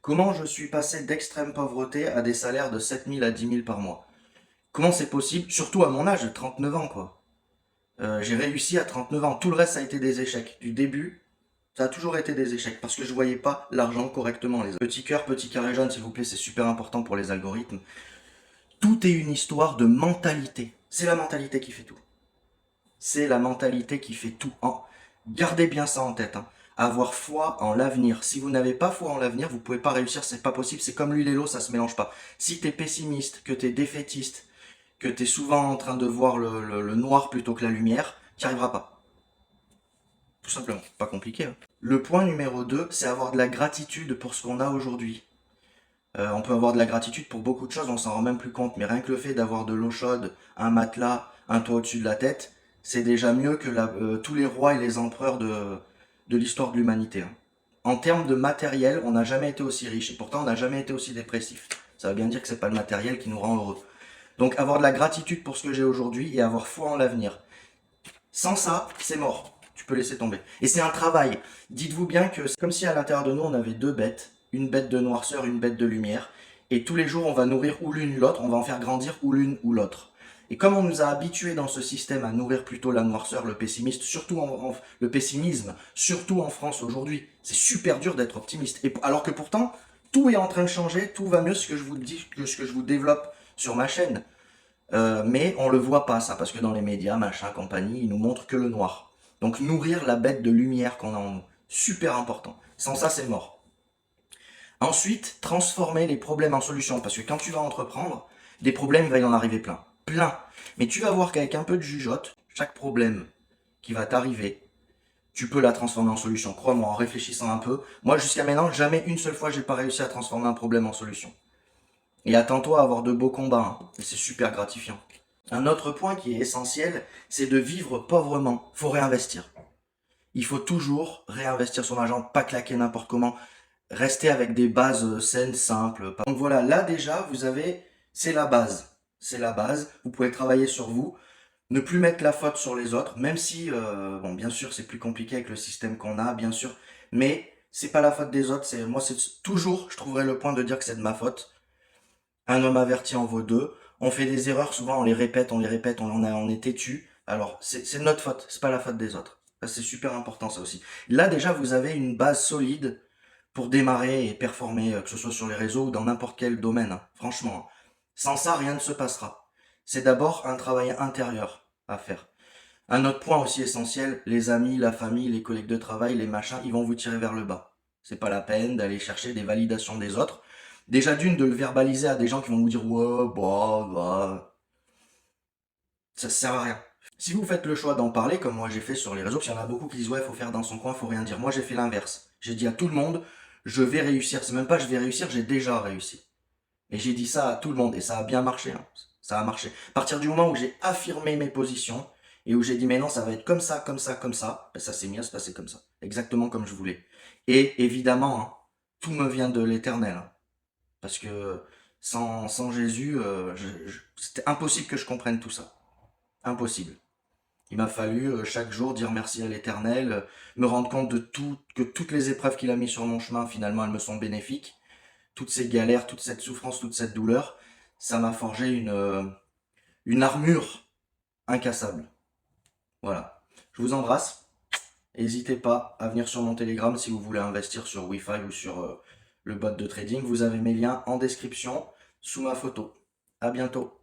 Comment je suis passé d'extrême pauvreté à des salaires de 7 000 à 10 000 par mois? Comment c'est possible? Surtout à mon âge de 39 ans, quoi. J'ai réussi à 39 ans. Tout le reste, ça a été des échecs. Du début, ça a toujours été des échecs parce que je voyais pas l'argent correctement. Les petits cœurs, petits carrés jaunes, s'il vous plaît, c'est super important pour les algorithmes. Tout est une histoire de mentalité. C'est la mentalité qui fait tout. C'est la mentalité qui fait tout. Gardez bien ça en tête, hein. Avoir foi en l'avenir. Si vous n'avez pas foi en l'avenir, vous pouvez pas réussir, c'est pas possible. C'est comme l'huile et l'eau, ça se mélange pas. Si t'es pessimiste, que t'es défaitiste, que t'es souvent en train de voir le noir plutôt que la lumière, t'y arriveras pas. Tout simplement. Pas compliqué, hein. Le point numéro 2, c'est avoir de la gratitude pour ce qu'on a aujourd'hui. On peut avoir de la gratitude pour beaucoup de choses, on s'en rend même plus compte, mais rien que le fait d'avoir de l'eau chaude, un matelas, un toit au-dessus de la tête, c'est déjà mieux que tous les rois et les empereurs de l'histoire de l'humanité, hein. En termes de matériel, on n'a jamais été aussi riche, et pourtant on n'a jamais été aussi dépressif. Ça veut bien dire que c'est pas le matériel qui nous rend heureux. Donc avoir de la gratitude pour ce que j'ai aujourd'hui et avoir foi en l'avenir. Sans ça, c'est mort. Tu peux laisser tomber. Et c'est un travail. Dites-vous bien que c'est comme si à l'intérieur de nous, on avait deux bêtes. Une bête de noirceur, une bête de lumière. Et tous les jours, on va nourrir ou l'une ou l'autre. On va en faire grandir ou l'une ou l'autre. Et comme on nous a habitués dans ce système à nourrir plutôt la noirceur, le pessimiste, le pessimisme, surtout en France aujourd'hui, c'est super dur d'être optimiste. Et alors que pourtant, tout est en train de changer, tout va mieux, ce que je vous dis, ce que je vous développe sur ma chaîne. Mais on le voit pas ça, parce que dans les médias, machin, compagnie, ils nous montrent que le noir. Donc nourrir la bête de lumière qu'on a en nous, super important. Sans ça, c'est mort. Ensuite, transformer les problèmes en solutions, parce que quand tu vas entreprendre, des problèmes, il va y en arriver plein. Plein. Mais tu vas voir qu'avec un peu de jugeote, chaque problème qui va t'arriver, tu peux la transformer en solution. Crois-moi, en réfléchissant un peu. Moi, jusqu'à maintenant, jamais une seule fois, j'ai pas réussi à transformer un problème en solution. Et attends-toi à avoir de beaux combats, hein. Et c'est super gratifiant. Un autre point qui est essentiel, c'est de vivre pauvrement. Faut réinvestir. Il faut toujours réinvestir son argent, pas claquer n'importe comment. Rester avec des bases saines, simples. Donc voilà, là déjà, c'est la base. C'est la base. Vous pouvez travailler sur vous. Ne plus mettre la faute sur les autres, même si, bon, bien sûr, c'est plus compliqué avec le système qu'on a, bien sûr. Mais c'est pas la faute des autres. Moi, c'est toujours, je trouverai le point de dire que c'est de ma faute. Un homme averti en vaut deux. On fait des erreurs, souvent on les répète, on est têtu. Alors, c'est de notre faute, c'est pas la faute des autres. Ça, c'est super important, ça aussi. Là, déjà, vous avez une base solide pour démarrer et performer, que ce soit sur les réseaux ou dans n'importe quel domaine, hein. Franchement, hein. Sans ça, rien ne se passera. C'est d'abord un travail intérieur à faire. Un autre point aussi essentiel, les amis, la famille, les collègues de travail, les machins, ils vont vous tirer vers le bas. C'est pas la peine d'aller chercher des validations des autres. Déjà d'une, de le verbaliser à des gens qui vont vous dire ouais, bah, ça sert à rien. Si vous faites le choix d'en parler, comme moi j'ai fait sur les réseaux, parce qu'il y en a beaucoup qui disent ouais, faut faire dans son coin, faut rien dire. Moi j'ai fait l'inverse. J'ai dit à tout le monde, je vais réussir. C'est même pas je vais réussir, j'ai déjà réussi. Et j'ai dit ça à tout le monde et ça a bien marché, hein. Ça a marché. À partir du moment où j'ai affirmé mes positions et où j'ai dit mais non, ça va être comme ça, comme ça, comme ça, ben ça s'est mis à se passer comme ça. Exactement comme je voulais. Et évidemment, hein, tout me vient de l'éternel, hein. Parce que sans Jésus, c'était impossible que je comprenne tout ça. Impossible. Il m'a fallu chaque jour dire merci à l'Éternel, me rendre compte de tout, que toutes les épreuves qu'il a mis sur mon chemin, finalement, elles me sont bénéfiques. Toutes ces galères, toute cette souffrance, toute cette douleur, ça m'a forgé une armure incassable. Voilà. Je vous embrasse. N'hésitez pas à venir sur mon Telegram si vous voulez investir sur Wi-Fi ou sur le bot de trading. Vous avez mes liens en description sous ma photo. À bientôt.